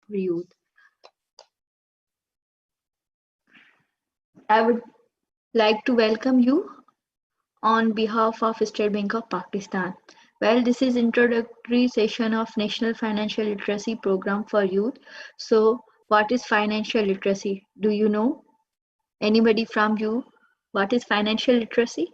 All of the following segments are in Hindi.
for youth. I would like to welcome you on behalf of State Bank of Pakistan. Well, this is introductory session of National Financial Literacy Program for Youth. So, what is financial literacy? Do you know? Anybody from you? What is financial literacy?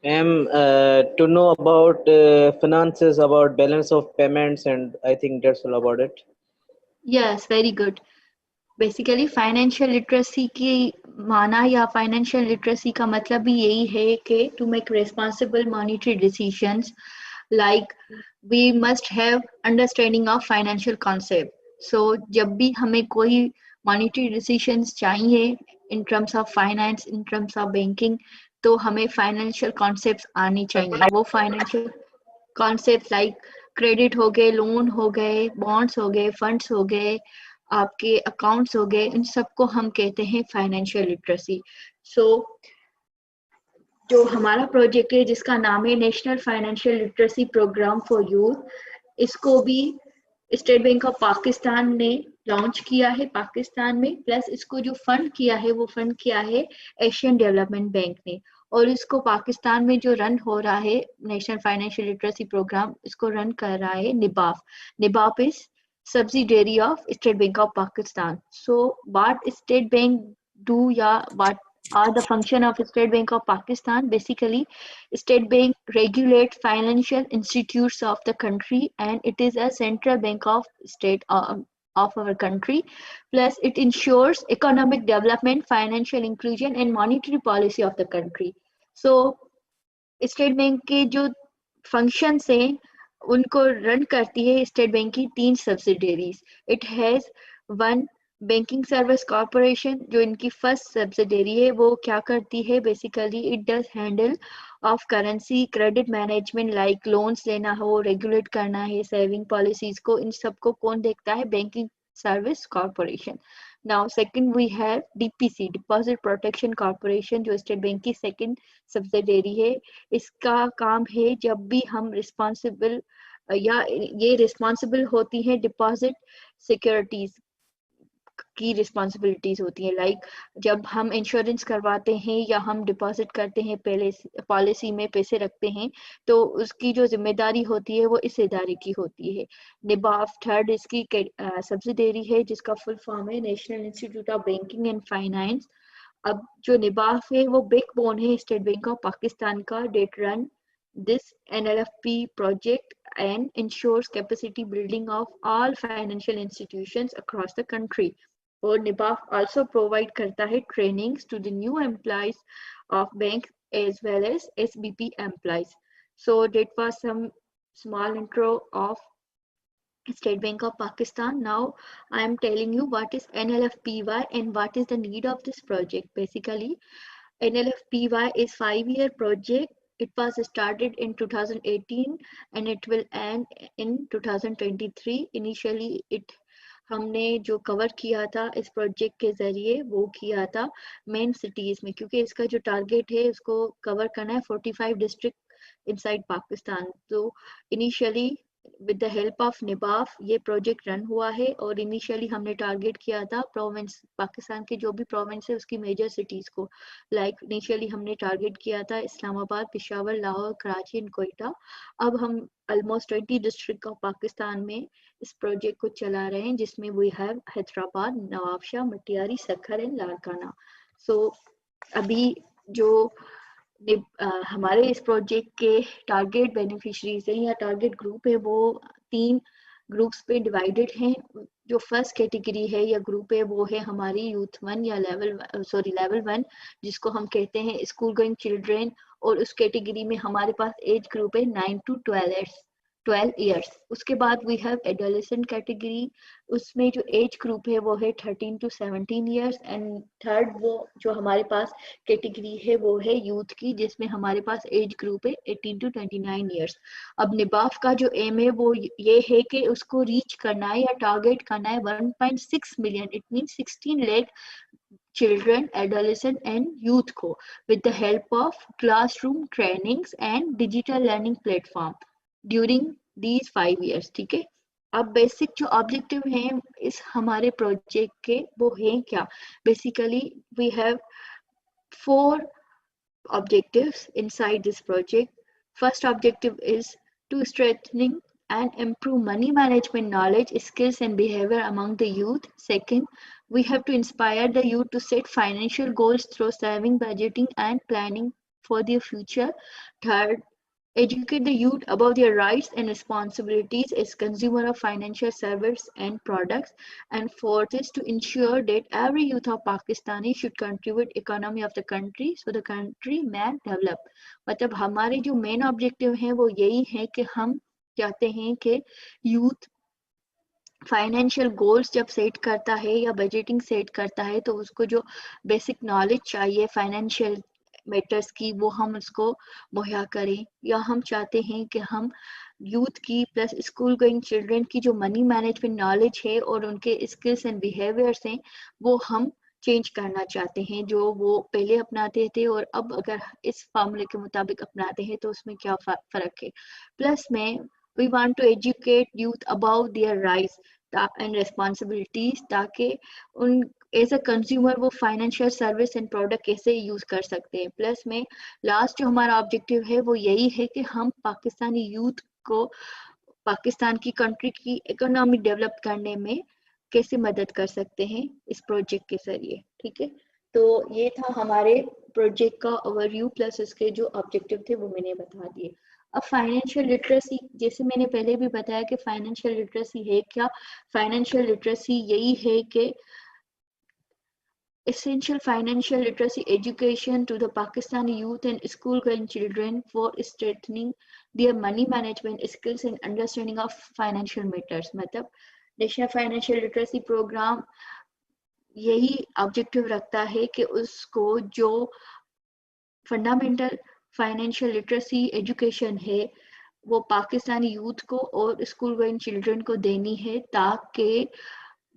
To know about finances, about balance of payments, and I think that's all about it. Yes, very good. Basically financial literacy की माना या फाइनेंशियल लिटरेसी का मतलब भी यही है कि to make responsible monetary decisions like we must have understanding of financial concept so जब भी हमें कोई मॉनिटरी डिसीजंस चाहिए in terms of finance in terms of banking तो हमें फाइनेंशियल कॉन्सेप्ट्स आनी चाहिए वो फाइनेंशियल कॉन्सेप्ट लाइक क्रेडिट हो गए लोन हो गए बॉन्ड्स हो गए फंड्स हो गए आपके अकाउंट्स हो गए इन सबको हम कहते हैं फाइनेंशियल लिटरेसी सो जो हमारा प्रोजेक्ट है जिसका नाम है national financial literacy programme for youth इसको भी स्टेट बैंक ऑफ पाकिस्तान ने लॉन्च किया है पाकिस्तान में प्लस इसको जो फंड किया है वो फंड किया है एशियन डेवलपमेंट बैंक ने और इसको पाकिस्तान में जो रन हो रहा है नेशनल फाइनेंशियल लिटरेसी प्रोग्राम इसको रन कर रहा है निबाफ निबाफ is subsidiary of State Bank of Pakistan. So what State Bank do ya what are the function of State Bank of Pakistan? Basically, State Bank regulate financial institutes of the country and it is a central bank of state of our country. Plus, it ensures economic development, financial inclusion and monetary policy of the country. So, state bank के जो फंक्शंस हैं उनको रन करती है स्टेट बैंक की 3 subsidiaries it has one banking service corporation जो इनकी फर्स्ट सब्सिडरी है वो क्या करती है basically it does handle of currency credit management like loans लेना हो रेगुलेट करना है सेविंग पॉलिसीज को इन सबको कौन देखता है banking service corporation Now, second we have DPC, Deposit Protection Corporation, जो स्टेट बैंक की सेकंड सब्सिडरी है इसका काम है जब भी हम रिस्पॉन्सिबल या ये रिस्पॉन्सिबल होती है डिपॉजिट सिक्योरिटीज की रिस्पॉन्सिबिलिटीज होती है लाइक जब हम इंश्योरेंस करवाते हैं या हम डिपॉजिट करते हैं पहले पॉलिसी में पैसे रखते हैं तो उसकी जो जिम्मेदारी होती है वो इस इदारे की होती है निबाफ थर्ड इसकी सब्सिडरी है जिसका फुल फॉर्म है national institute of banking and finance अब जो निबाफ है वो बैकबोन है स्टेट बैंक ऑफ पाकिस्तान का that run this NLFP project and ensures capacity building of all financial institutions across the country. और निबाफ also provide करता है trainings to the new employees of bank as well as SBP employees. So that was some small intro of State Bank of Pakistan. Now I am telling you what is NLFPY and what is the need of this project. Basically, NLFPY is 5-year project. It was started in 2018 and it will end in 2023. Initially, हमने जो कवर किया था इस प्रोजेक्ट के जरिए वो किया था मेन सिटीज में क्योंकि इसका जो टारगेट है उसको कवर करना है 45 डिस्ट्रिक्ट इनसाइड पाकिस्तान तो initially with the help of NIBAF ये प्रोजेक्ट रन हुआ है और इनिशियली हमने टारगेट किया था प्रोविंस पाकिस्तान के जो भी प्रोविंस है उसकी मेजर सिटीज को लाइक इनिशियली हमने टारगेट किया था इस्लामाबाद पेशावर लाहौर कराची एंड कोयटा अब हम ऑलमोस्ट 20 डिस्ट्रिक्ट ऑफ पाकिस्तान में इस प्रोजेक्ट को चला रहे हैं जिसमें we have Hyderabad Nawabshah Matiari Sukkur and Larkana so अभी जो हमारे इस प्रोजेक्ट के टारगेट बेनिफिशरीज हैं या टारगेट ग्रुप है वो 3 ग्रुप्स पे डिवाइडेड हैं जो फर्स्ट कैटेगरी है या ग्रुप है वो है हमारी यूथ 1 या लेवल 1 जिसको हम कहते हैं स्कूल गोइंग चिल्ड्रेन और उस कैटेगरी में हमारे पास एज ग्रुप है 9 to 12 years उसके बाद वी हैव एडोलेसेंट कैटेगरी उसमें जो एज ग्रुप है वो है 13 to 17 years एंड थर्ड वो जो हमारे पास कैटेगरी है वो है यूथ की जिसमें हमारे पास एज ग्रुप है 18 to 29 years अब निबाफ का जो एम है वो ये है कि उसको रीच करना है या टारगेट करना है 1.6 million it mean 16 lakh children, adolescent and youth को with the help of classroom trainings and digital learning platform during these 5 years. ठीक है, अब बेसिक जो ऑब्जेक्टिव हैं इस हमारे प्रोजेक्ट के वो हैं क्या? Basically we have 4 objectives inside this project. First objective is to strengthening and improve money management knowledge, skills and behavior among the youth. Second, we have to inspire the youth to set financial goals through saving, budgeting and planning for their future. Third, educate the youth about their rights and responsibilities as consumer of financial services and products. And fourth is to ensure that every youth of Pakistani should contribute economy of the country so the country may develop. मतलब हमारे जो मेन ऑब्जेक्टिव हैं वो यही है कि हम चाहते हैं कि यूथ फाइनेंशियल गोल्स जब सेट करता है या बजटिंग सेट करता है तो उसको जो बेसिक नॉलेज चाहिए फाइनेंशियल मैटर्स की वो हम उसको मुहैया करें, या हम चाहते हैं कि हम यूथ की प्लस स्कूल गोइंग चिल्ड्रन की जो मनी मैनेजमेंट नॉलेज है और उनके स्किल्स एंड बिहेवियर्स हैं वो हम चेंज करना चाहते हैं, जो वो पहले अपनाते थे और अब अगर इस फार्मूले के मुताबिक अपनाते हैं तो उसमें क्या फ़र्क है। प्लस में we want to educate youth about their rights and responsibilities ताकि उन एज अ कंज्यूमर वो फाइनेंशियल सर्विस एंड प्रोडक्ट कैसे यूज कर सकते हैं। प्लस में लास्ट जो हमारा ऑब्जेक्टिव है वो यही है कि हम पाकिस्तानी यूथ को पाकिस्तान की कंट्री की इकोनॉमी डेवलप करने में कैसे मदद कर सकते हैं इस प्रोजेक्ट के जरिए। ठीक है, तो ये था हमारे प्रोजेक्ट का ओवरव्यू प्लस इसके जो ऑब्जेक्टिव थे वो मैंने बता दिए। अब फाइनेंशियल लिटरेसी, जैसे मैंने पहले भी बताया कि फाइनेंशियल लिटरेसी है क्या। फाइनेंशियल लिटरेसी यही है कि essential financial literacy education to the Pakistani youth and school-going children for strengthening their money management skills and understanding of financial matters। मतलब नेशनल फाइनेंशियल लिटरेसी प्रोग्राम यही ऑब्जेक्टिव रखता है कि उसको जो फंडामेंटल फाइनेंशियल लिटरेसी एजुकेशन है वो पाकिस्तानी यूथ को और स्कूल गोइंग चिल्ड्रन को देनी है ताकि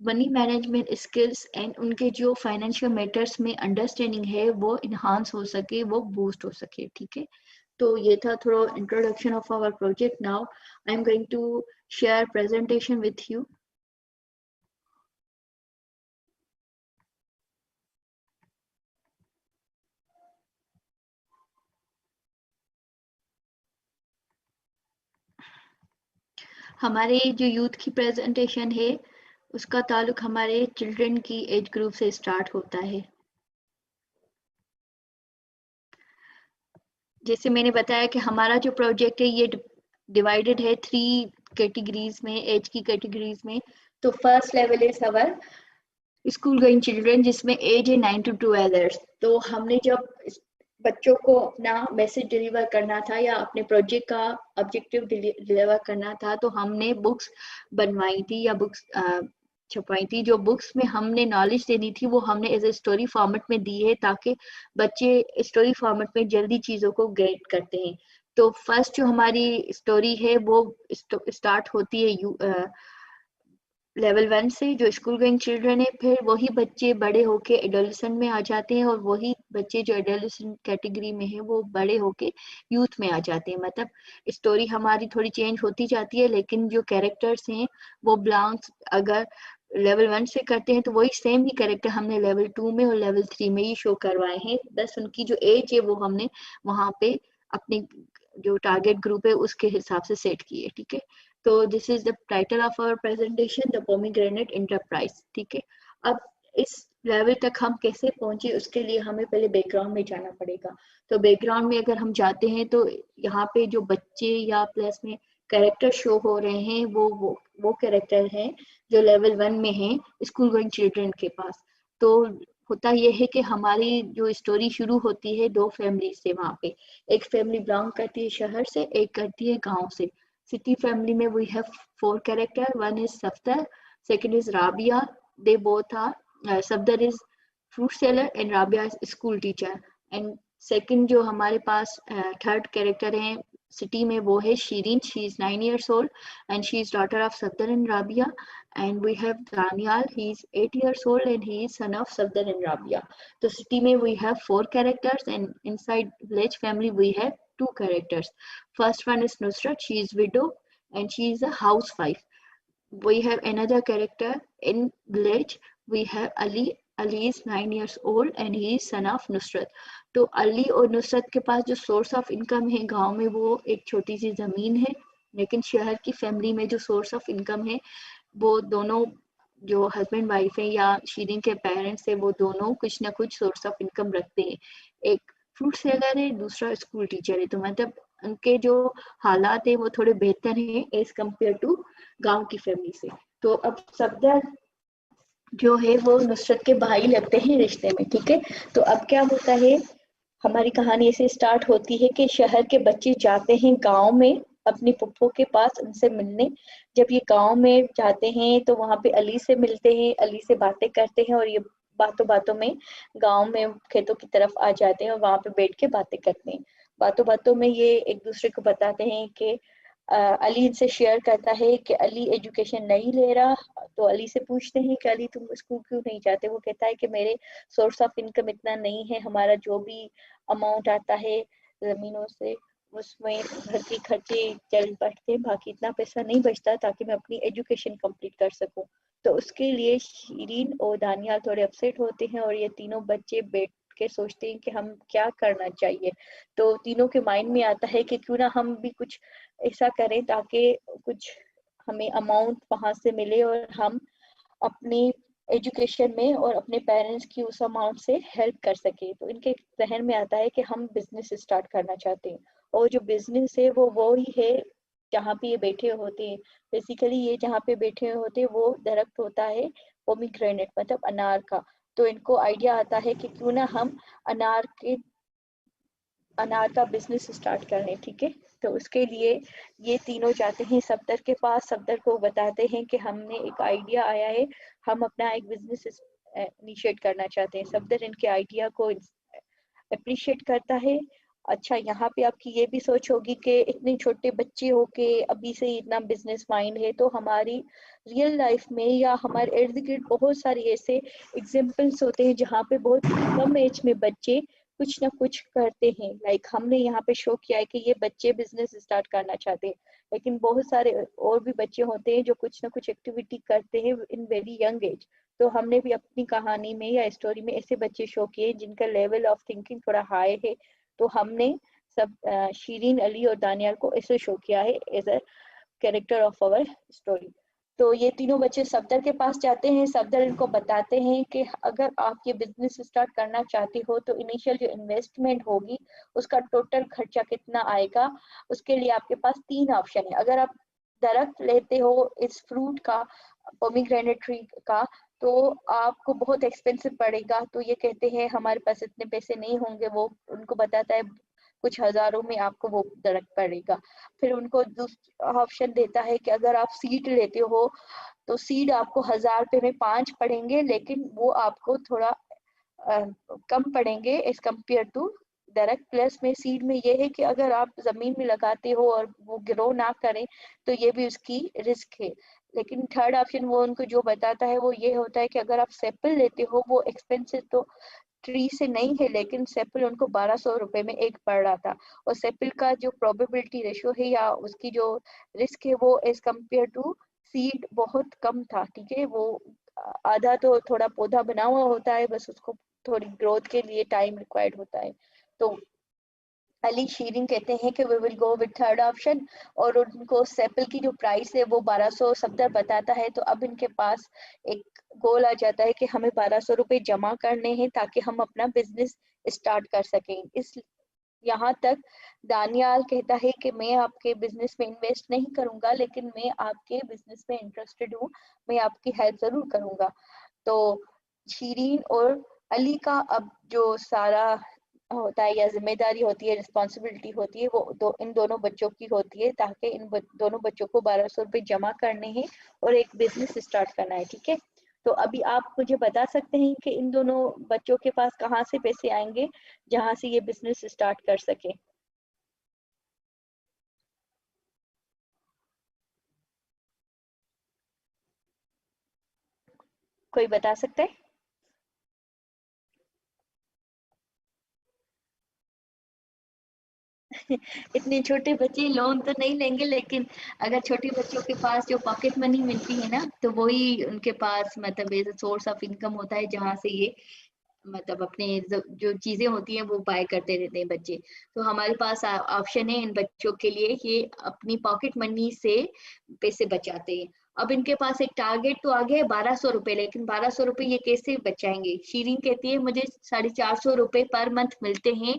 मनी मैनेजमेंट स्किल्स एंड उनके जो फाइनेंशियल मैटर्स में अंडरस्टैंडिंग है वो इन्हांस हो सके, वो बूस्ट हो सके। ठीक है, तो ये था थोड़ा introduction of our project. Now I am going to share presentation with you. हमारे जो यूथ की प्रेजेंटेशन है उसका ताल्लुक हमारे चिल्ड्रन की एज ग्रुप से स्टार्ट होता है। जैसे मैंने बताया कि हमारा जो प्रोजेक्ट है ये डिवाइडेड है 3 कैटेगरीज में, एज की कैटेगरीज में। तो first level is our school going children जिसमें एज है 9 to 12 ईयर्स। तो हमने जब बच्चों को अपना मैसेज डिलीवर करना था या अपने प्रोजेक्ट का ऑब्जेक्टिव डिलीवर करना था तो हमने बुक्स बनवाई थी या बुक्स छपवाई थी। जो बुक्स में हमने नॉलेज देनी थी वो हमने एज ए स्टोरी फॉर्मेट में दी है ताकि बच्चे स्टोरी फॉर्मेट में जल्दी चीज़ों को गेट करते हैं। तो फर्स्ट जो हमारी स्टोरी है वो स्टार्ट होती है लेवल 1 से जो स्कूल गोइंग चिल्ड्रन है, फिर वही बच्चे बड़े होके एडोलेसेंट में आ जाते हैं और वही बच्चे जो एडोलेसेंट कैटेगरी में है वो बड़े होके यूथ में आ जाते हैं। मतलब स्टोरी हमारी थोड़ी चेंज होती जाती है लेकिन जो कैरेक्टर्स हैं वो बिलोंग्स अगर लेवल 1 से करते हैं तो वही सेम ही कैरेक्टर हमने लेवल 2 में और लेवल 3 में ही शो करवाए हैं। बस उनकी जो एज है वो हमने वहाँ पे अपने जो टारगेट ग्रुप है उसके हिसाब से सेट की है। ठीक है, तो this is the title of our presentation, the pomegranate enterprise. ठीक है, अब इस लेवल तक हम कैसे पहुंचे उसके लिए हमें पहले बैकग्राउंड में जाना पड़ेगा। तो बैकग्राउंड में अगर हम जाते हैं तो यहाँ पे जो बच्चे या प्लस में कैरेक्टर शो हो रहे हैं वो कैरेक्टर हैं जो लेवल 1 में हैं स्कूल गोइंग चिल्ड्रन के पास। तो होता यह है कि हमारी जो स्टोरी शुरू होती है 2 फैमिली से। वहाँ पे एक फैमिली बिलोंग करती है शहर से, एक करती है गांव से। City family में we have 4 character. One is Safdar, second is Rabia. They both are Safdar is fruit seller and Rabia is school teacher. And second जो हमारे पास third character है city में वो है Shirin. She is 9 years old and she is daughter of Safdar and Rabia. and we have Daniel. He's 8 years old and he is son of Safdar and Rabia. So city में we have 4 characters and inside village family we have 2 characters. First one is Nusrat. She is widow and she is a housewife. We have another character in village. We have Ali. Ali is 9 years old and he is son of Nusrat. तो अली और नुसरत के पास जो सोर्स ऑफ इनकम है गांव में वो एक छोटी सी जमीन है, लेकिन शहर की फैमिली में जो सोर्स ऑफ इनकम है वो दोनों जो हस्बैंड वाइफ है या शीरीन के पेरेंट्स है वो दोनों कुछ ना कुछ सोर्स ऑफ इनकम रखते हैं. एक फ्रूट सेलर है, दूसरा स्कूल टीचर है. तो मतलब उनके जो हालात है वो थोड़े बेहतर हैं एज कम्पेयर टू गांव की फैमिली से. तो अब सफदर जो है वो नुसरत के भाई लगते हैं रिश्ते में. ठीक है, तो अब क्या होता है, हमारी कहानी ऐसे स्टार्ट होती है कि शहर के बच्चे जाते हैं गांव में अपनी पुप्पो के पास उनसे मिलने. जब ये गांव में जाते हैं तो वहां पे अली से मिलते हैं, अली से बातें करते हैं और ये बातों बातों में गांव में खेतों की तरफ आ जाते हैं और वहां पे बैठ के बातें करते हैं. बातों बातों में ये एक दूसरे को बताते हैं कि अली इनसे शेयर करता है कि अली एजुकेशन नहीं ले रहा. तो अली से पूछते हैं कि अली तुम स्कूल क्यों नहीं जाते. वो कहता है कि मेरे सोर्स ऑफ इनकम इतना नहीं है, हमारा जो भी अमाउंट आता है जमीनों से उसमें घर के खर्चे चल बढ़ते, बाकी इतना पैसा नहीं बचता ताकि मैं अपनी एजुकेशन कंप्लीट कर सकूं. तो उसके लिए शीरीन और दानियाल थोड़े अपसेट होते हैं और ये तीनों बच्चे बैठ के सोचते हैं कि हम क्या करना चाहिए. तो तीनों के माइंड में आता है कि क्यों ना हम भी कुछ ऐसा करें ताकि कुछ हमें अमाउंट वहां से मिले और हम अपनी एजुकेशन में और अपने पेरेंट्स की उस अमाउंट से हेल्प कर सके. तो इनके जहन में आता है कि हम बिजनेस स्टार्ट करना चाहते हैं और जो बिजनेस है वो ही है जहाँ पे ये बैठे होते हैं. बेसिकली ये जहाँ पे बैठे होते हैं वो दरख्त होता है पोमीग्रेनेट मतलब अनार का. तो इनको आइडिया आता है कि क्यों ना हम अनार का बिजनेस स्टार्ट कर लें. ठीक है, तो उसके लिए ये तीनों जाते हैं सफदर के पास. सफदर को बताते हैं कि हमने एक आइडिया आया है, हम अपना एक बिजनेस इनिशिएट करना चाहते हैं. सफदर इनके आइडिया को अप्रिशिएट करता है. अच्छा, यहाँ पे आपकी ये भी सोच होगी कि इतने छोटे बच्चे हो के अभी से इतना बिजनेस माइंड है. तो हमारी रियल लाइफ में या हमारे इर्द गिर्द बहुत सारे ऐसे एग्जाम्पल्स होते हैं जहाँ पे बहुत कम एज में बच्चे कुछ ना कुछ करते हैं. लाइक हमने यहाँ पे शो किया है कि ये बच्चे बिजनेस स्टार्ट करना चाहते हैं, लेकिन बहुत सारे और भी बच्चे होते हैं जो कुछ ना कुछ एक्टिविटी करते हैं इन वेरी यंग एज. तो हमने भी अपनी कहानी में या स्टोरी में ऐसे बच्चे शो किए जिनका लेवल ऑफ थिंकिंग थोड़ा हाई है. तो हमने सब शीरीन, अली और दानियाल को ऐसे शो किया है as a character of our story. तो ये तीनों बच्चे सफदर के पास जाते हैं. सफदर इनको बताते हैं कि अगर आप ये बिजनेस स्टार्ट करना चाहते हो तो इनिशियल जो इन्वेस्टमेंट होगी उसका टोटल खर्चा कितना आएगा. उसके लिए आपके पास 3 ऑप्शन है. अगर आप दरख्त लेते हो इस फ्रूट का, पोमीग्रेनेट ट्री का, तो आपको बहुत एक्सपेंसिव पड़ेगा. तो ये कहते हैं हमारे पास इतने पैसे नहीं होंगे. वो उनको बताता है कुछ हजारों में आपको वो दरख्त पड़ेगा. फिर उनको दूसरा ऑप्शन देता है कि अगर आप सीड लेते हो तो सीड आपको 1000 रुपए में 5 पड़ेंगे, लेकिन वो आपको थोड़ा कम पड़ेंगे एज कम्पेयर टू दरख्त. प्लस में सीड में ये है कि अगर आप जमीन में लगाते हो और वो ग्रो ना करें तो ये भी उसकी रिस्क है. लेकिन थर्ड ऑप्शन वो उनको जो बताता है वो ये होता है कि अगर आप सेपल लेते हो, वो एक्सपेंसिव तो ट्री से नहीं है लेकिन सेपल उनको 1200 रुपए में एक पड़ रहा था. और सेपल का जो प्रोबेबिलिटी रेशियो है या उसकी जो रिस्क है वो एज कम्पेयर टू सीड बहुत कम था. ठीक है, वो आधा तो थोड़ा पौधा बना हुआ होता है, बस उसको थोड़ी ग्रोथ के लिए टाइम रिक्वायर्ड होता है. तो अली शीरीन कहते हैं कि we will go with third option और उनको सेपल की जो प्राइस है वो 1200 सफदर बताता है. तो अब इनके पास एक गोल आ जाता है कि हमें 1200 रुपए जमा करने हैं ताकि हम अपना बिजनेस स्टार्ट कर सकें. इस यहाँ तक दानियाल कहता है कि मैं आपके बिजनेस में इन्वेस्ट नहीं करूंगा, लेकिन मैं आपके बिजनेस में इंटरेस्टेड हूँ, मैं आपकी हेल्प जरूर करूंगा. तो शीरीन और अली का अब जो सारा होता है या जिम्मेदारी होती है, रिस्पॉन्सिबिलिटी होती है, वो इन दोनों बच्चों की होती है ताकि दोनों बच्चों को 1200 रुपए जमा करने हैं और एक बिजनेस स्टार्ट करना है. ठीक है, तो अभी आप मुझे बता सकते हैं कि इन दोनों बच्चों के पास कहाँ से पैसे आएंगे जहाँ से ये बिजनेस स्टार्ट कर सके. कोई बता सकता है? इतने छोटे बच्चे लोन तो नहीं लेंगे, लेकिन अगर छोटे बच्चों के पास जो पॉकेट मनी मिलती है ना, तो वही उनके पास मतलब एज सोर्स ऑफ इनकम होता है, जहाँ से ये मतलब अपने जो चीजें होती हैं वो बाय करते रहते हैं बच्चे। तो हमारे पास ऑप्शन है इन बच्चों के लिए, ये अपनी पॉकेट मनी से पैसे बचाते हैं। अब इनके पास एक टारगेट तो आ गया है 1200 रुपए, लेकिन 1200 रुपए ये कैसे बचाएंगे? शीरीन कहती है मुझे 450 रुपए पर मंथ मिलते हैं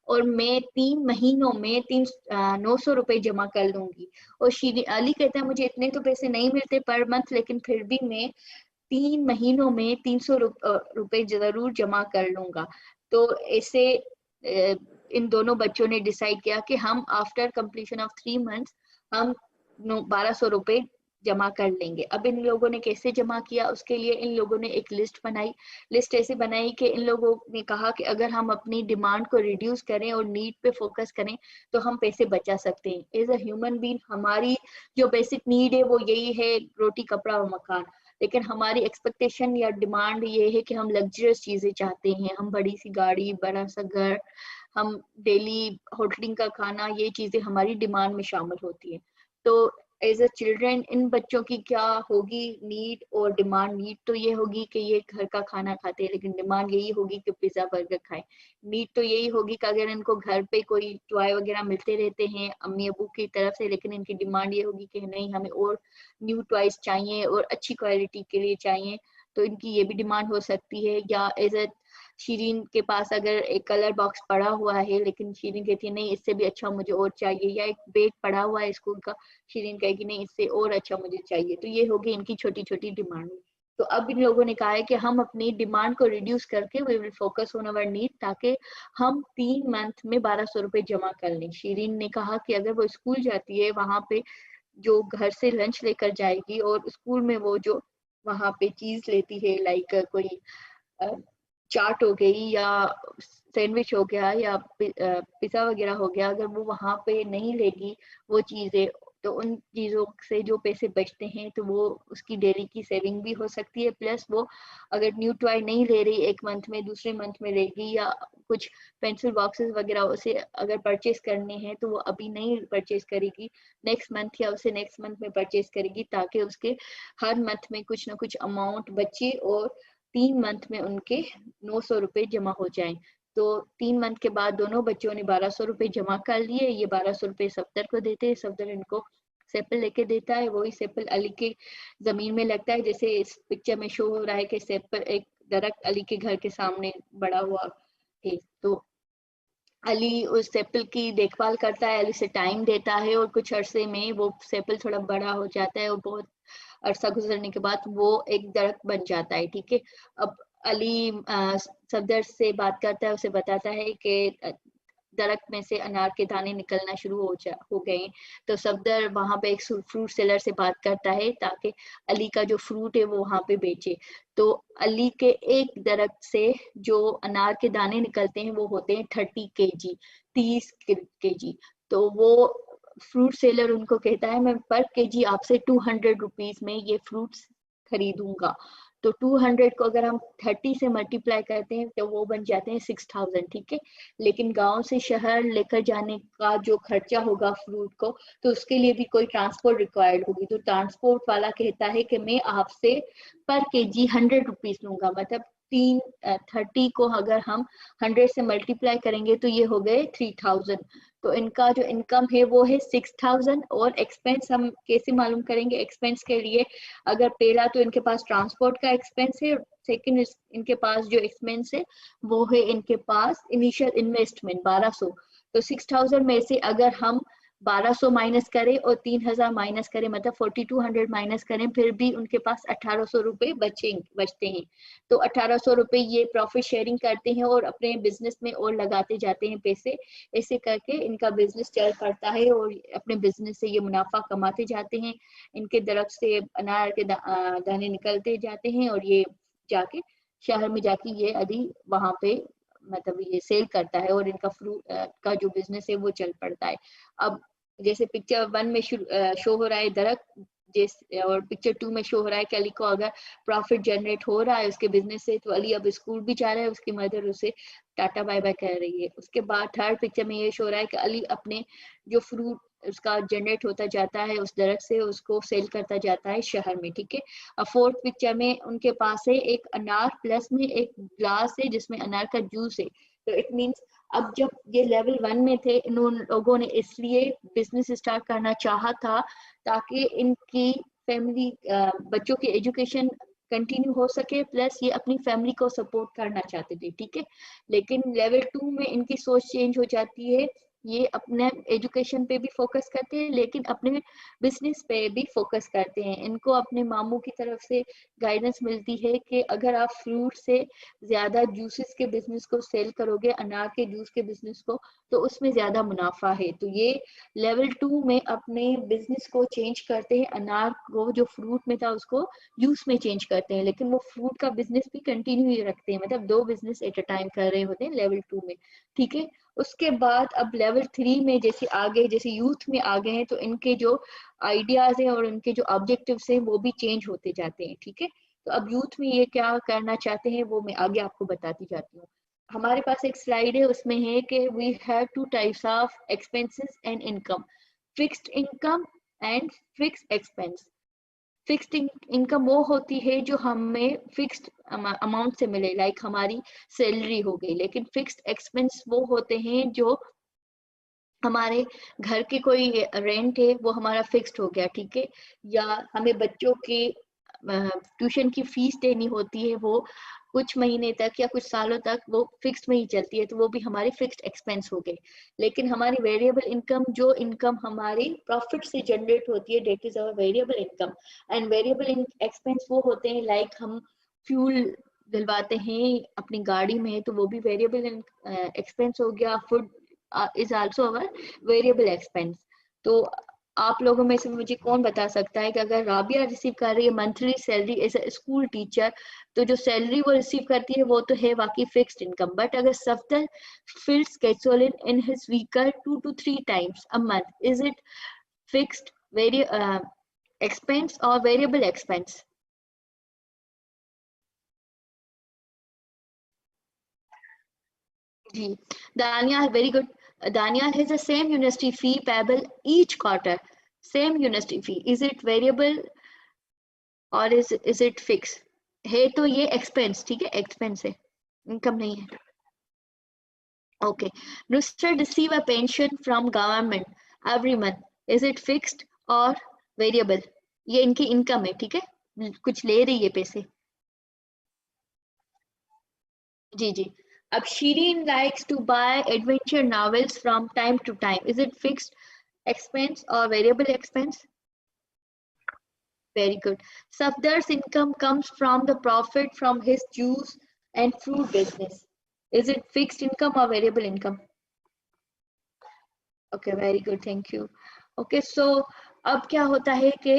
और मैं 3 महीनों में 900 रुपए जमा कर लूंगी। और शीरीन अली कहता है मुझे इतने तो पैसे नहीं मिलते पर मंथ, लेकिन फिर भी मैं 3 महीनों में 300 रुपए जरूर जमा कर लूंगा। तो ऐसे इन दोनों बच्चों ने डिसाइड किया कि हम आफ्टर कंप्लीशन ऑफ 3 मंथ्स हम 1200 रुपए जमा कर लेंगे। अब इन लोगों ने कैसे जमा किया, उसके लिए इन लोगों ने एक लिस्ट बनाई। लिस्ट ऐसे बनाई कि इन लोगों ने कहा कि अगर हम अपनी डिमांड को रिड्यूस करें और नीड पे फोकस करें तो हम पैसे बचा सकते हैं। एज अ ह्यूमन बीइंग हमारी जो बेसिक नीड है वो यही है, रोटी कपड़ा और मकान। लेकिन हमारी एक्सपेक्टेशन या डिमांड ये है कि हम लग्जरियस चीजें चाहते हैं, हम बड़ी सी गाड़ी, बड़ा सा घर, हम डेली होटलिंग का खाना, ये चीजें हमारी डिमांड में शामिल होती है। तो एज अ चिल्ड्रन इन बच्चों की क्या होगी नीड और डिमांड? नीड तो ये होगी कि ये घर का खाना खाते हैं, लेकिन डिमांड यही होगी कि पिज्जा बर्गर खाएं। नीड तो यही होगी कि अगर इनको घर पे कोई टॉय वगैरह मिलते रहते हैं अम्मी अबू की तरफ से, लेकिन इनकी डिमांड ये होगी कि नहीं हमें और न्यू टॉयज चाहिए और अच्छी क्वालिटी के लिए चाहिए। तो इनकी ये भी डिमांड हो सकती है। या एज अ शीरीन के पास अगर एक कलर बॉक्स पड़ा हुआ है, लेकिन शीरीन कहती है नहीं इससे भी अच्छा मुझे और चाहिए, या एक बैग पड़ा हुआ है स्कूल का, शीरीन कहेगी नहीं इससे और अच्छा मुझे चाहिए। तो ये होगी इनकी छोटी छोटी डिमांड। तो अब इन लोगों ने कहा है कि हम अपनी डिमांड को रिड्यूस करके we will focus on our need, ताकि हम 3 मंथ में 1200 रुपए जमा कर लें। शीरीन ने कहा कि अगर वो स्कूल जाती है वहां पे जो घर से लंच लेकर जाएगी और स्कूल में वो जो वहां पे चीज लेती है, लाइक कोई चाट हो गई या सैंडविच हो गया या पिज्जा वगैरह हो गया, अगर वो वहां पे नहीं लेगी वो चीजें, तो उन चीजों से जो पैसे बचते हैं तो वो उसकी डेली की सेविंग भी हो सकती है। प्लस वो अगर न्यू टॉय नहीं ले रही एक मंथ में, दूसरे मंथ में लेगी, या कुछ पेंसिल बॉक्सेस वगैरह उसे अगर परचेज करने हैं तो वो अभी नहीं परचेज करेगी, नेक्स्ट मंथ या उसे नेक्स्ट मंथ में परचेज करेगी, ताकि उसके हर मंथ में कुछ ना कुछ अमाउंट बचे और 3 मंथ में उनके 900 रुपए जमा हो जाएं। तो 3 मंथ के बाद दोनों बच्चों ने 1200 रुपए जमा कर लिए। ये 1200 रुपए सफदर को देते हैं, सफदर इनको सेपल लेके देता है, वही सेपल अली के जमीन में लगता है, जैसे इस पिक्चर में शो हो रहा है कि सेपल एक दरख्त अली के घर के सामने बड़ा हुआ है। तो अली उस सेपल की देखभाल करता है, अली से टाइम देता है, और कुछ अरसे में वो सेपल थोड़ा बड़ा हो जाता है और बहुत अरसा गुजरने के बाद वो एक दरख्त बन जाता है। ठीक है, अब अली सफदर से बात करता है, उसे बताता है कि दरख्त में से अनार के दाने निकलना शुरू हो गए। तो सफदर वहां पे एक फ्रूट सेलर से बात करता है ताकि अली का जो फ्रूट है वो वहां पे बेचे। तो अली के एक दरख्त से जो अनार के दाने निकलते हैं वो होते हैं 30 kg, 30 kg। तो वो फ्रूट सेलर उनको कहता है मैं पर केजी आपसे 200 रुपीज में ये फ्रूट्स खरीदूंगा। तो 200 को अगर हम 30 से मल्टीप्लाई करते हैं तो वो बन जाते हैं 6000। ठीक है, लेकिन गांव से शहर लेकर जाने का जो खर्चा होगा फ्रूट को, तो उसके लिए भी कोई ट्रांसपोर्ट रिक्वायर्ड होगी। तो ट्रांसपोर्ट वाला कहता है कि मैं आपसे पर केजी 100 रुपीज लूंगा। मतलब 30 को अगर हम 100 से मल्टीप्लाई करेंगे तो ये हो गए 3000। तो इनका जो इनकम है वो है 6000। और एक्सपेंस हम कैसे मालूम करेंगे? एक्सपेंस के लिए अगर पहला तो इनके पास ट्रांसपोर्ट का एक्सपेंस है, सेकंड इनके पास जो एक्सपेंस है वो है इनके पास इनिशियल इन्वेस्टमेंट 1200। तो 6000 में से अगर हम 1200 माइनस करें और 3000 माइनस करें, मतलब 4200 माइनस करें, फिर भी उनके पास 1800 रुपए बचते हैं। तो 1800 रुपए ये प्रॉफिट शेयरिंग करते हैं और अपने बिजनेस में और लगाते जाते हैं पैसे। ऐसे करके इनका बिजनेस चल पड़ता है और अपने बिजनेस से ये मुनाफा कमाते जाते हैं। इनके दरख्त से अनार के दाने निकलते जाते हैं और ये जाके शहर में जाके ये अभी वहां पे मतलब ये सेल करता है और इनका फ्रूट का जो बिजनेस है वो चल पड़ता है। अब जैसे पिक्चर 1 में शो हो रहा है, दरख्त जिस और पिक्चर 2 में शो हो रहा है कि अली को अगर प्रॉफिट जनरेट हो रहा है उसके बिजनेस से तो अली अब स्कूल भी जा रहा है, उसकी मदर उसे टाटा बाय बाय कह रही है। उसके बाद थर्ड पिक्चर में ये शो हो रहा है कि अली अपने जो फ्रूट उसका जनरेट होता जाता है उस दरख्त से, उसको सेल करता जाता है शहर में, ठीक है। अब फोर्थ पिक्चर में उनके पास है एक अनार प्लस में एक ग्लास है जिसमें अनार का जूस है। तो इट मीन्स अब जब ये लेवल 1 में थे, इन लोगों ने इसलिए बिजनेस स्टार्ट करना चाहा था ताकि इनकी फैमिली बच्चों की एजुकेशन कंटिन्यू हो सके, प्लस ये अपनी फैमिली को सपोर्ट करना चाहते थे, ठीक है। लेकिन लेवल 2 में इनकी सोच चेंज हो जाती है, ये अपने एजुकेशन पे भी फोकस करते हैं लेकिन अपने बिजनेस पे भी फोकस करते हैं। इनको अपने मामू की तरफ से गाइडेंस मिलती है कि अगर आप फ्रूट से ज्यादा जूसेस के बिजनेस को सेल करोगे, अनार के जूस के बिजनेस को, तो उसमें ज्यादा मुनाफा है। तो ये लेवल 2 में अपने बिजनेस को चेंज करते हैं, अनार को जो फ्रूट में था उसको जूस में चेंज करते हैं, लेकिन वो फ्रूट का बिजनेस भी कंटिन्यू ही रखते हैं, मतलब 2 बिजनेस एट अ टाइम कर रहे होते हैं लेवल 2 में, ठीक है। उसके बाद अब लेवल 3 में जैसे आगे जैसे यूथ में आ गए हैं तो इनके जो आइडियाज हैं और उनके जो ऑब्जेक्टिव्स हैं वो भी चेंज होते जाते हैं, ठीक है। तो अब यूथ में ये क्या करना चाहते हैं वो मैं आगे आपको बताती जाती हूँ। हमारे पास एक स्लाइड है, उसमें है कि we have 2 types of expenses and income, fixed income and fixed expense. Fixed income वो होती है जो हमें फिक्स्ड अमाउंट से मिले, लाइक हमारी सैलरी हो गई। लेकिन फिक्स्ड एक्सपेंस वो होते हैं जो हमारे घर के कोई रेंट है वो हमारा फिक्स्ड हो गया, ठीक है। या हमें बच्चों के ट्यूशन की फीस देनी होती है, वो कुछ महीने तक या कुछ सालों तक वो फिक्स्ड में ही चलती है, तो वो भी हमारे फिक्स्ड एक्सपेंस हो गए। लेकिन हमारी वेरिएबल इनकम, जो इनकम हमारी प्रॉफिट से जनरेट होती है, that is our variable income. And variable expense वो होते हैं लाइक हम फ्यूल डलवाते हैं अपनी गाड़ी में, तो वो भी वेरिएबल एक्सपेंस हो गया। Food is also our variable expense. तो आप लोगों में से मुझे कौन बता सकता है कि अगर राबिया रिसीव कर रही है monthly salary as a school teacher, तो जो सैलरी वो रिसीव करती है वो तो है वाकई फिक्स्ड इनकम, बट अगर Safdar fills gasoline in his vehicle 2 to 3 times a month, is it fixed expense or variable expense? Ji, Daniel, very good. Daniel has the same university fee payable each quarter. Same university fee. Is it variable or is it fixed? है तो ये expense, ठीक है, expense है, income नहीं है. Okay. Nusrat receive a pension from government every month. Is it fixed or variable? ये इनकी income है, ठीक है, कुछ ले रही है पैसे. जी जी. अब Shireen likes to buy adventure novels from time to time. Is it fixed expense or variable expense? Very good. Safdar's income comes from the profit from his juice and fruit business. Is it fixed income or variable income? Okay, very good. Thank you. Okay, so अब क्या होता है कि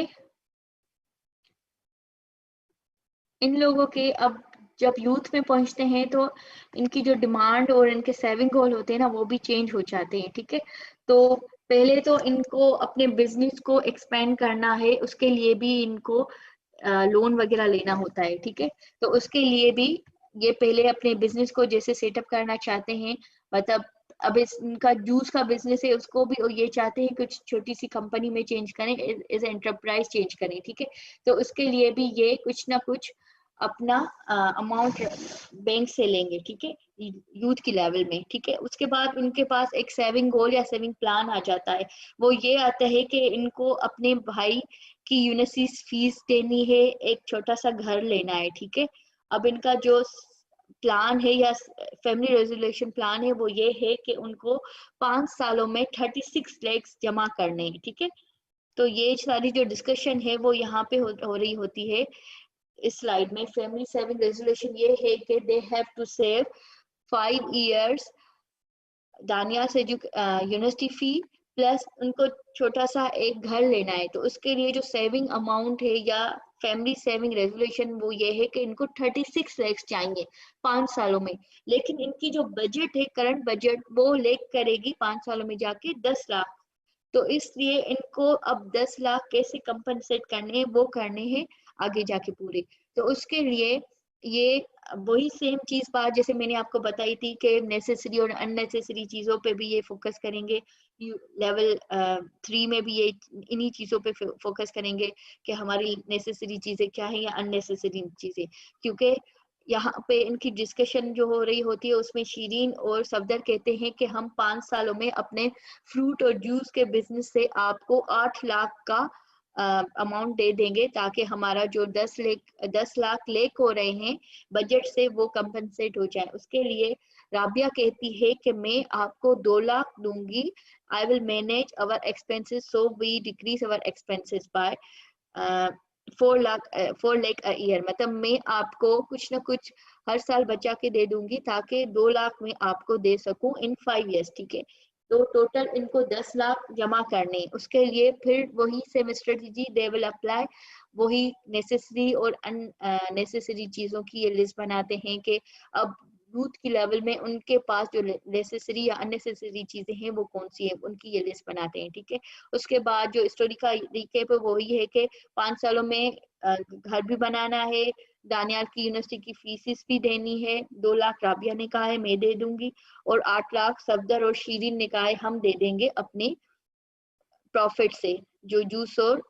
इन लोगों के अब जब यूथ में पहुंचते हैं तो इनकी जो डिमांड और इनके सेविंग गोल होते हैं ना वो भी चेंज हो जाते हैं, ठीक है। तो पहले तो इनको अपने बिजनेस को एक्सपेंड करना है, उसके लिए भी इनको लोन वगैरह लेना होता है, ठीक है। तो उसके लिए भी ये पहले अपने बिजनेस को जैसे सेटअप करना चाहते हैं, मतलब अब इनका जूस का बिजनेस है उसको भी ये चाहते हैं कुछ छोटी सी कंपनी में चेंज करें, एज एंटरप्राइज चेंज करें, ठीक है। तो उसके लिए भी ये कुछ ना कुछ अपना अमाउंट बैंक से लेंगे, ठीक है, यूथ की लेवल में, ठीक है। उसके बाद उनके पास एक सेविंग गोल या सेविंग प्लान आ जाता है। वो ये आता है कि इनको अपने भाई की यूनिवर्सिटी फीस देनी है, एक छोटा सा घर लेना है, ठीक है। अब इनका जो प्लान है या फैमिली रेजोल्यूशन प्लान है वो ये है कि उनको 5 सालों में 36 लैक्स जमा करने हैं, ठीक है। तो ये सारी जो डिस्कशन है वो यहाँ पे हो रही होती है इस स्लाइड में। फैमिली सेविंग रेजोल्यूशन ये है कि they have to save 5 years दानिया से जो यूनिवर्सिटी फी प्लस उनको छोटा सा एक घर लेना है। तो उसके लिए जो सेविंग अमाउंट है या फैमिली सेविंग रेजोल्यूशन वो ये है कि इनको 36 लैक्स चाहिए 5 सालों में। लेकिन इनकी जो बजट है, करंट बजट, वो लेक करेगी 5 सालों में जाके 10 लाख, तो इसलिए इनको अब 10 लाख कैसे कंपनसेट करने हैं वो करने हैं आगे जाके पूरे। तो उसके लिए ये वही सेम चीज बात जैसे मैंने आपको बताई थी कि नेसेसरी और अननेसेसरी चीजों पे भी ये फोकस करेंगे। लेवल 3 में भी ये इन्हीं चीजों पे फोकस करेंगे कि हमारी नेसेसरी चीजें क्या है या अननेसेसरी चीजें, क्योंकि यहाँ पे इनकी डिस्कशन जो हो रही होती है उसमें शीरीन और सफदर कहते हैं कि हम 5 सालों में अपने फ्रूट और जूस के बिजनेस से आपको 8 लाख का अमाउंट दे देंगे ताकि हमारा जो 10 लाख लेक हो रहे हैं बजट से वो कंपनसेट हो जाए। उसके लिए राबिया कहती है कि मैं आपको 2 लाख दूंगी, I will manage our expenses so we decrease our expenses by 4 lakh a year. मतलब मैं आपको कुछ ना कुछ हर साल बचा के दे दूंगी ताकि 2 लाख में आपको दे सकूं इन 5 years, ठीक है। तो टोटल इनको 10 लाख जमा करने, उसके लिए फिर वही same strategy they will apply. वही नेसेसरी और अननेसेसरी चीजों की ये लिस्ट बनाते हैं कि अब यूथ की लेवल में उनके पास जो नेसेसरी या अननेसेसरी चीजें हैं वो कौन सी है, उनकी ये लिस्ट बनाते हैं, ठीक है। उसके बाद जो स्टोरी का रिकैप है वो वही है कि 5 सालों में घर भी बनाना है, दानियाल की यूनिवर्सिटी की फीसिस भी देनी है, 2 लाख राबिया ने कहा है मैं दे दूंगी, और 8 लाख सफदर और शीरीन ने कहा है हम दे देंगे अपने प्रॉफिट से, जो जूस और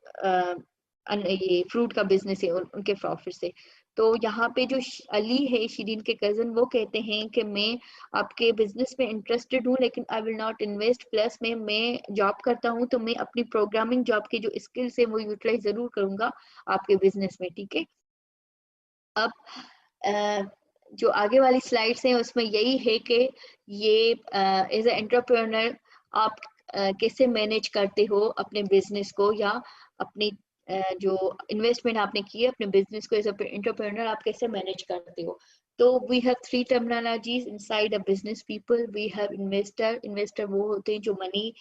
ये फ्रूट का बिजनेस है उनके प्रॉफिट से। तो यहाँ पे जो अली है शीरीन के कजन, वो कहते हैं कि मैं आपके बिजनेस में इंटरेस्टेड हूँ लेकिन I will not invest, plus में मैं जॉब करता हूँ तो मैं अपनी प्रोग्रामिंग जॉब की जो स्किल्स है वो यूटिलाइज जरूर करूंगा आपके बिजनेस में, ठीक है। अब जो आगे वाली स्लाइड्स हैं उसमें यही है कि ये एज ए एंटरप्रेन्योर आप कैसे मैनेज करते हो अपने बिजनेस को, या अपनी जो इन्वेस्टमेंट आपने की है अपने बिजनेस को एज ए एंटरप्रेन्योर आप कैसे मैनेज करते हो। तो we have 3 terminologies inside a business people. We have investor, investor वो होते हैं जो मनी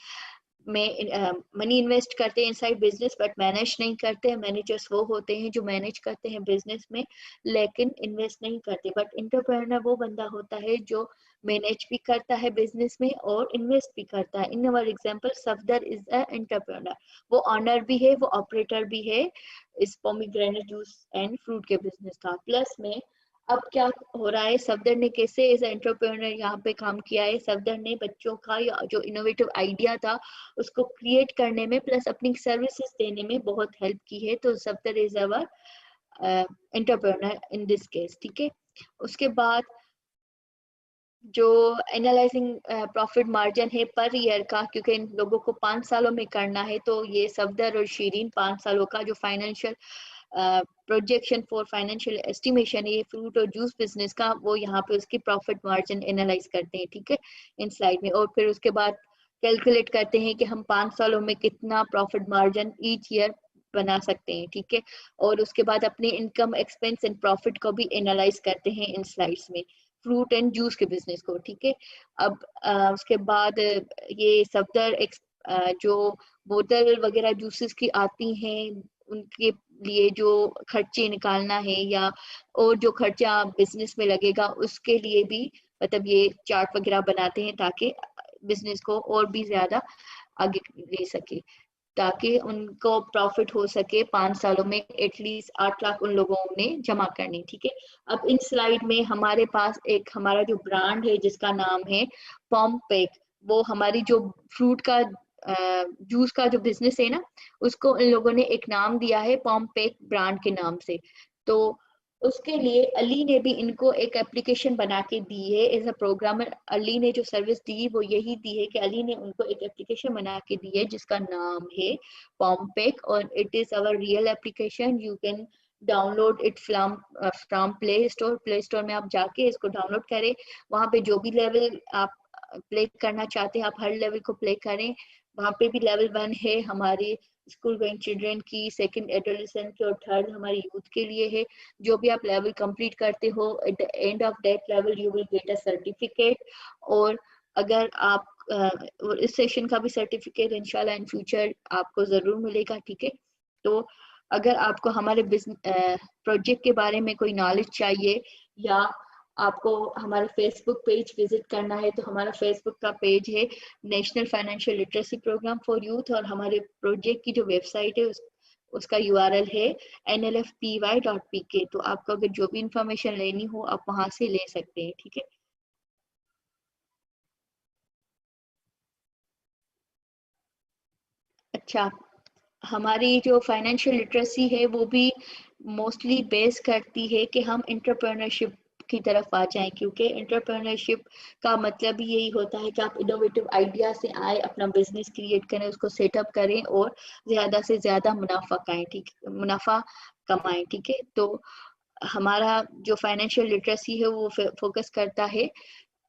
इन्वेस्ट करते हैं इनसाइड बिजनेस बट मैनेज नहीं करते हैं। मैनेजर्स वो होते हैं जो मैनेज करते हैं बिजनेस में लेकिन इन्वेस्ट नहीं करते। बट एंटरप्रेन्योर वो बंदा होता है जो मैनेज भी करता है बिजनेस में और इन्वेस्ट भी करता है। In our example Safdar is a entrepreneur, वो ऑनर भी है, वो ऑपरेटर भी है इस पोमीग्रेनेट जूस एंड फ्रूट के बिजनेस का। प्लस में अब क्या हो रहा है, सफदर ने कैसे एज एंटरप्रेन्योर यहाँ पे काम किया है। सफदर ने बच्चों का जो इनोवेटिव आइडिया था उसको क्रिएट करने में प्लस अपनी सर्विसेज देने में बहुत हेल्प की है। तो Safdar is our entrepreneur in this case, ठीक है। उसके बाद जो एनालाइजिंग प्रॉफिट मार्जिन है पर ईयर का, क्योंकि इन लोगों को 5 सालों में करना है, तो ये सफदर और शीरीन 5 सालों का जो financial projection for financial estimation है फ्रूट और जूस बिजनेस का, वो यहाँ पे उसकी प्रॉफिट मार्जिन एनालाइज करते हैं, ठीक है, इन स्लाइड में। और फिर उसके बाद कैलकुलेट करते हैं कि हम 5 सालों में कितना प्रॉफिट मार्जिन ईच ईयर बना सकते हैं, ठीक है। और उसके बाद अपने इनकम एक्सपेंस एंड प्रॉफिट को भी एनालाइज करते हैं इन स्लाइड्स में, फ्रूट एंड जूस के बिजनेस को, ठीक है। अब उसके बाद ये सफदर जो बोतल वगैरह जूसेस की आती हैं उनके लिए जो खर्चे निकालना है या और जो खर्चा बिजनेस में लगेगा उसके लिए भी मतलब ये चार्ट वगैरह बनाते हैं ताकि बिजनेस को और भी ज्यादा आगे ले सके, ताकि उनको प्रॉफिट हो सके 5 सालों में एटलीस्ट 8 लाख उन लोगों ने जमा करनी, ठीक है। अब इन स्लाइड में हमारे पास एक हमारा जो ब्रांड है जिसका नाम है पॉम्पेक, वो हमारी जो फ्रूट का जूस का जो बिजनेस है ना उसको इन लोगों ने एक नाम दिया है पॉम्पेक ब्रांड के नाम से। तो उसके लिए अली ने भी इनको एक एप्लीकेशन बना के दी है एज अ प्रोग्रामर। अली ने जो सर्विस दी वो यही दी है कि अली ने उनको एक एप्लीकेशन बना के दी है जिसका नाम है पॉम्पेक, और it is our real application. You can download it from play store में आप जाके इसको डाउनलोड करें। वहां पे जो भी लेवल आप प्ले करना चाहते हैं आप हर लेवल को प्ले करें। वहां पे भी लेवल 1 है हमारे स्कूल गोइंग चिल्ड्रन की, सेकंड एडोलेसेंट की, और थर्ड हमारे यूथ के लिए है। जो भी आप लेवल कंप्लीट करते हो at the end of that level you will get a certificate. और अगर आप इस सेशन का भी सर्टिफिकेट इंशाल्लाह इन फ्यूचर आपको जरूर मिलेगा, ठीक है। तो अगर आपको हमारे बिजनेस प्रोजेक्ट के बारे में कोई नॉलेज चाहिए या आपको हमारा फेसबुक पेज विजिट करना है तो हमारा फेसबुक का पेज है national financial literacy programme for youth, और हमारे प्रोजेक्ट की जो वेबसाइट है उसका URL है nlfpy.pk। तो आपको अगर जो भी इंफॉर्मेशन लेनी हो आप वहां से ले सकते हैं, ठीक है। अच्छा, हमारी जो फाइनेंशियल लिटरेसी है वो भी मोस्टली बेस करती है कि हम इंटरप्रेन्योरशिप की तरफ आ जाएं, क्योंकि इंटरप्रेन्योरशिप का मतलब ही यही होता है कि आप इनोवेटिव आइडिया से आए, अपना बिजनेस क्रिएट करें, उसको सेटअप करें और ज्यादा से ज्यादा मुनाफा कमाएं, ठीक, मुनाफा कमाएं, ठीक है। तो हमारा जो फाइनेंशियल लिटरेसी है वो फोकस करता है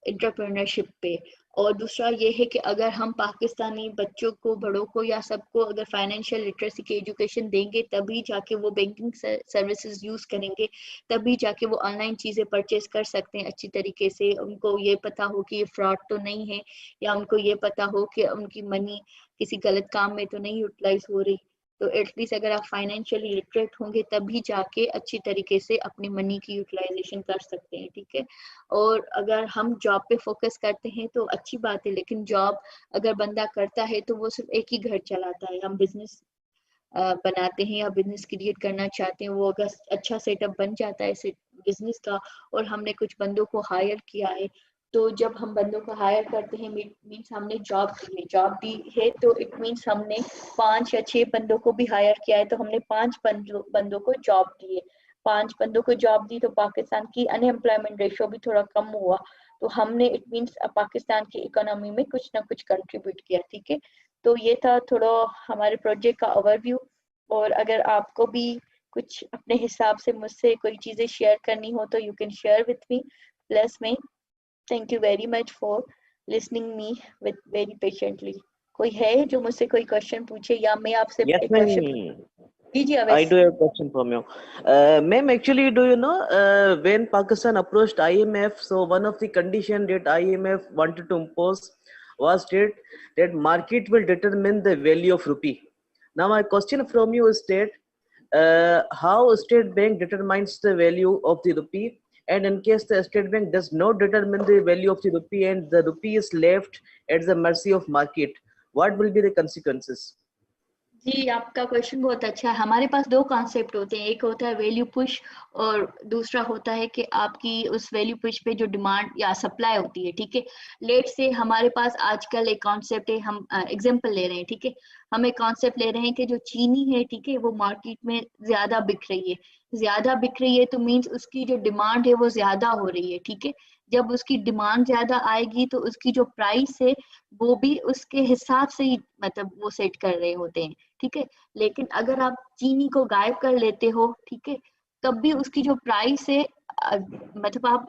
एंटरप्रेन्योरशिप पे। और दूसरा ये है कि अगर हम पाकिस्तानी बच्चों को, बड़ों को या सबको अगर फाइनेंशियल लिटरेसी की एजुकेशन देंगे तभी जाके वो बैंकिंग सर्विसेज यूज करेंगे, तभी जाके वो ऑनलाइन चीजें परचेज कर सकते हैं अच्छी तरीके से। उनको ये पता हो कि ये फ्रॉड तो नहीं है, या उनको ये पता हो कि उनकी मनी किसी गलत काम में तो नहीं यूटिलाइज हो रही। तो एटलीस्ट अगर आप फाइनेंशियली लिटरेट होंगे तभी जाके अच्छी तरीके से अपनी मनी की यूटिलाइजेशन कर सकते हैं, ठीक है। और अगर हम जॉब पे फोकस करते हैं तो अच्छी बात है, लेकिन जॉब अगर बंदा करता है तो वो सिर्फ एक ही घर चलाता है। हम बिजनेस बनाते हैं या बिजनेस क्रिएट करना चाहते हैं, वो अगर अच्छा सेटअप बन जाता है बिजनेस का और हमने कुछ बंदों को हायर किया है, तो जब हम बंदों को हायर करते हैं मीन्स हमने जॉब दी है, तो इट मीन्स हमने 5 या 6 बंदों को भी हायर किया है, तो हमने 5 बंदों को जॉब दी है। 5 बंदों को जॉब दी तो पाकिस्तान की अनएम्प्लॉयमेंट रेशियो भी थोड़ा कम हुआ, तो हमने इट मीन्स पाकिस्तान की इकोनॉमी में कुछ ना कुछ कंट्रीब्यूट किया, ठीक है। तो ये था थोड़ा हमारे प्रोजेक्ट का ओवरव्यू। और अगर आपको भी कुछ अपने हिसाब से मुझसे कोई चीजें शेयर करनी हो तो you can share with me, plus में thank you very much for listening me with very patiently. कोई है जो मुझसे कोई क्वेश्चन पूछे या मैं आपसे Yes, एक क्वेश्चन? ma'am. जी जी I Awais. do have a question from you. Ma'am, actually, do you know when Pakistan approached IMF, so one of the condition that IMF wanted to impose was that market will determine the value of rupee. Now, my question from you is that how State Bank determines the value of the rupee, and in case the State Bank does not determine the value of the rupee and the rupee is left at the mercy of market, what will be the consequences? जी, आपका क्वेश्चन बहुत अच्छा है। हमारे पास दो कॉन्सेप्ट होते हैं, एक होता है वैल्यू पुश और दूसरा होता है कि आपकी उस वैल्यू पुश पे जो डिमांड या सप्लाई होती है, ठीक है। लेट से हमारे पास आजकल एक कॉन्सेप्ट है, हम एग्जांपल ले रहे हैं, ठीक है। हम एक कॉन्सेप्ट ले रहे हैं कि जो चीनी है, ठीक है, वो मार्केट में ज्यादा बिक रही है। ज्यादा बिक रही है तो मीन्स उसकी जो डिमांड है वो ज्यादा हो रही है, ठीक है। जब उसकी डिमांड ज्यादा आएगी तो उसकी जो प्राइस है वो भी उसके हिसाब से ही मतलब वो सेट कर रहे होते हैं, ठीक है। लेकिन अगर आप चीनी को गायब कर लेते हो, ठीक है, तब भी उसकी जो प्राइस है मतलब आप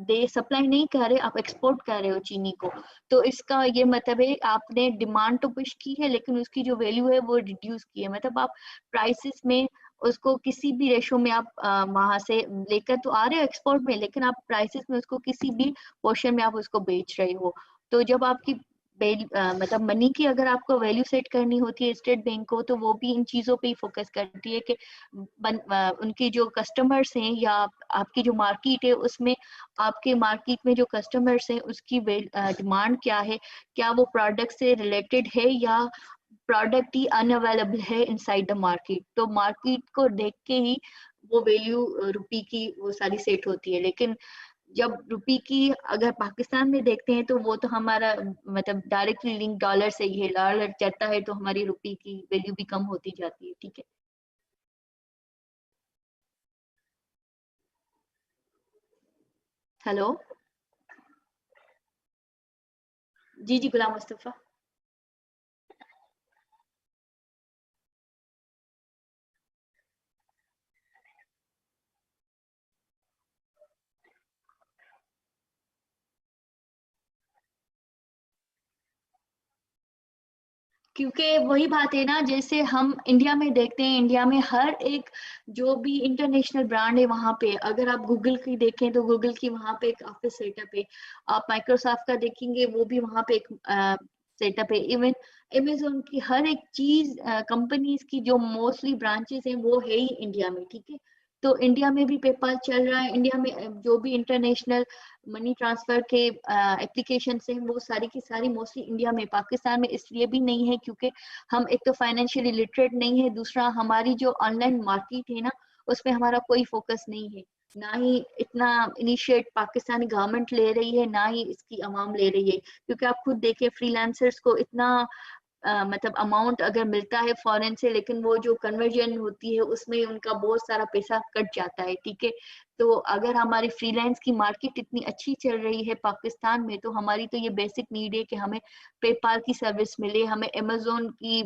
दे सप्लाई नहीं कर रहे, आप एक्सपोर्ट कर रहे हो चीनी को। तो इसका ये मतलब है आपने डिमांड तो पुश की है लेकिन उसकी जो वैल्यू है वो रिड्यूस की है। मतलब आप प्राइसेस में उसको किसी भी रेशो में आप वहां से लेकर तो आ रहे हो एक्सपोर्ट में, लेकिन आप प्राइसेस में उसको किसी भी पोर्शन में आप उसको बेच रहे हो। तो जब आपकी मतलब मनी की अगर आपको वैल्यू सेट करनी होती है स्टेट बैंक को, तो वो भी इन चीजों पे ही फोकस करती है कि उनके जो कस्टमर्स हैं या आपकी जो मार्केट है उसमें, आपके मार्केट में जो कस्टमर्स हैं उसकी डिमांड क्या है, क्या वो प्रोडक्ट से रिलेटेड है या प्रोडक्ट ही अनअवेलेबल है इनसाइड द मार्केट। तो मार्केट को देख के ही वो वैल्यू रुपी की वो सारी सेट होती है। लेकिन जब रुपी की अगर पाकिस्तान में देखते हैं तो वो तो हमारा मतलब डायरेक्टली लिंक डॉलर से ही है, डॉलर चढ़ता है तो हमारी रुपी की वैल्यू भी कम होती जाती है, ठीक है। हेलो। जी जी गुलाम मुस्तफा। क्योंकि वही बात है ना, जैसे हम इंडिया में देखते हैं, इंडिया में हर एक जो भी इंटरनेशनल ब्रांड है वहां पे, अगर आप गूगल की देखें तो गूगल की वहां पे एक ऑफिस सेटअप है। आप माइक्रोसॉफ्ट का देखेंगे वो भी वहां पे एक सेटअप है। इवन अमेजोन की हर एक चीज कंपनीज की जो मोस्टली ब्रांचेस हैं वो है ही इंडिया में, ठीक है। तो इंडिया में भी पेपाल चल रहा है। इंडिया में जो भी इंटरनेशनल मनी ट्रांसफर के एप्लीकेशन हैं वो सारी की सारी मोस्टली इंडिया में, पाकिस्तान में इसलिए भी नहीं है क्योंकि हम एक तो फाइनेंशियली लिटरेट नहीं है, दूसरा हमारी जो ऑनलाइन मार्केट है ना उसमें हमारा कोई फोकस नहीं है, ना ही इतना इनिशिएट पाकिस्तानी गवर्नमेंट ले रही है, ना ही इसकी अवाम ले रही है। क्योंकि आप खुद देखिए फ्रीलांसर्स को इतना मतलब अमाउंट अगर मिलता है फॉरेन से, लेकिन वो जो कन्वर्जन होती है उसमें उनका बहुत सारा पैसा कट जाता है, ठीक है। तो अगर हमारी फ्रीलांस की मार्केट इतनी अच्छी चल रही है पाकिस्तान में, तो हमारी तो ये बेसिक नीड है कि हमें पेपाल की सर्विस मिले, हमें अमेजोन की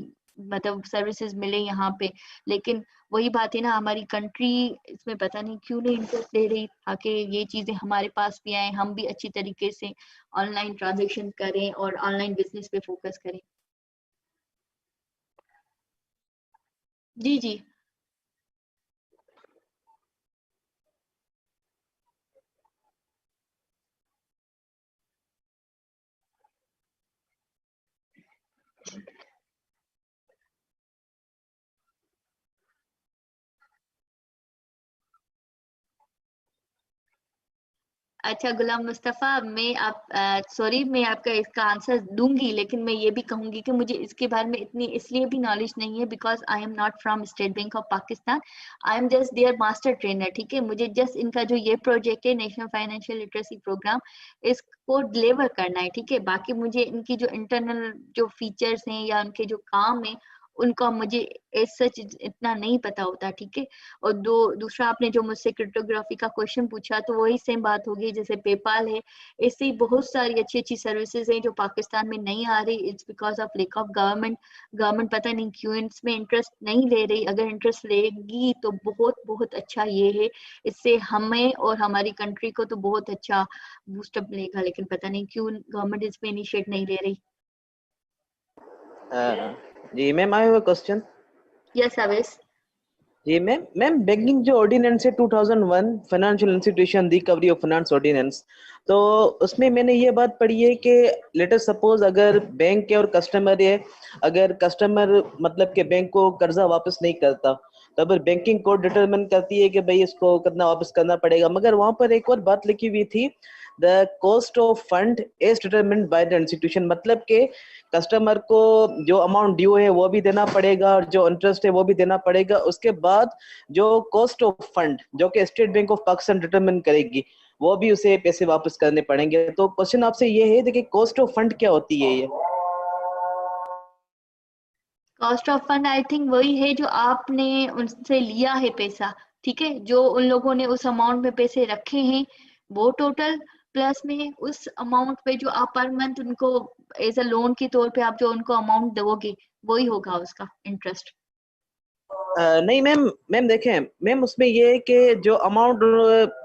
मतलब सर्विसेज मिले यहाँ पे। लेकिन वही बात है ना, हमारी कंट्री इसमें पता नहीं क्यों नहीं इंटरेस्ट ले रही ताकि ये चीजें हमारे पास भी आए, हम भी अच्छी तरीके से ऑनलाइन ट्रांजेक्शन करें और ऑनलाइन बिजनेस पे फोकस करें। जी जी। अच्छा गुलाम मुस्तफा, मैं आप सॉरी मैं आपका इसका आंसर दूंगी, लेकिन मैं ये भी कहूंगी कि मुझे इसके बारे में इतनी इसलिए भी नॉलेज नहीं है because I am not from state bank of Pakistan, I am just their master trainer, ठीक है। मुझे जस्ट इनका जो ये प्रोजेक्ट है नेशनल फाइनेंशियल लिटरेसी प्रोग्राम, इसको डिलीवर करना है, ठीक है। बाकी मुझे इनकी जो इंटरनल जो फीचर्स हैं या उनके जो काम है उनका मुझे एज सच इतना नहीं पता होता, ठीक है। और दूसरा आपने जो मुझसे क्रिप्टोग्राफी का क्वेश्चन पूछा, तो वही सेम बात होगी जैसे पेपाल है, ऐसे ही बहुत सारी अच्छी अच्छी सर्विसेज हैं जो पाकिस्तान में नहीं आ रही। It's because of lake of government, government पता नहीं क्यों इसमें इंटरेस्ट नहीं ले रही। अगर इंटरेस्ट लेगी तो बहुत बहुत अच्छा ये है, इससे हमें और हमारी कंट्री को तो बहुत अच्छा बूस्टअप मिलेगा, लेकिन पता नहीं क्यों गवर्नमेंट इसमें इनिशिएट नहीं ले रही। जी ma'am, I have a question. Yes Avesh. जी मैम, बैंकिंग जो ऑर्डिनेंस है 2001 financial institution recovery of finance ordinance, तो उसमें मैंने ये बात पढ़ी है कि लेट अस सपोज अगर बैंक के और कस्टमर है, अगर कस्टमर मतलब के बैंक को कर्जा वापस नहीं करता, तो अगर बैंकिंग कोड डिटरमिन करती है कि भाई इसको कितना वापस करना पड़ेगा, मगर वहां पर एक और बात लिखी हुई थी, the cost of fund is determined by the institution, मतलब के कस्टमर को जो अमाउंट ड्यू है वो भी देना पड़ेगा और जो इंटरेस्ट है वो भी देना पड़ेगा। उसके बाद जो कॉस्ट ऑफ फंड जो कि state bank of Pakistan determine करेगी, वो भी उसे पैसे वापस करने पड़ेंगे। तो क्वेश्चन आपसे ये है देखिए, कॉस्ट ऑफ फंड क्या होती है ये? Cost of fund I think वही है जो आपने उनसे लिया है पैसा, ठीक है, जो उन लोगों ने उस अमाउंट में पैसे रखे हैं वो टोटल, प्लस में उस अमाउंट पे जो आप पर मंथ उनको एज अ लोन के तौर पे आप जो उनको अमाउंट दोगे, वही होगा उसका इंटरेस्ट। नहीं मैम, देखें मैम, उसमें ये है कि जो अमाउंट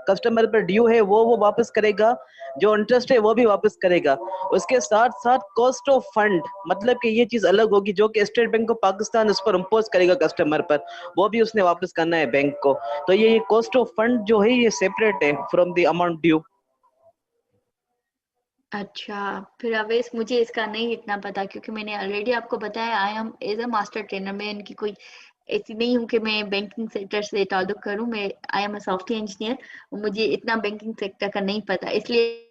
कस्टमर पर ड्यू है वो वापस करेगा, जो इंटरेस्ट है वो भी वापस करेगा। उसके साथ साथ कॉस्ट ऑफ फंड, मतलब कि ये चीज अलग होगी जो कि स्टेट बैंक ऑफ पाकिस्तान उस पर इम्पोज करेगा कस्टमर पर, वो भी उसने वापस करना है बैंक को। तो ये कॉस्ट ऑफ फंड जो है ये सेपरेट है फ्रॉम द अमाउंट ड्यू। अच्छा, फिर अवेश मुझे इसका नहीं इतना पता, क्योंकि मैंने ऑलरेडी आपको बताया I am as a master trainer, मैं इनकी कोई ऐसी नहीं हूँ कि मैं बैंकिंग सेक्टर से ताल्लुक करूँ। मैं I am a software engineer, मुझे इतना बैंकिंग सेक्टर का नहीं पता, इसलिए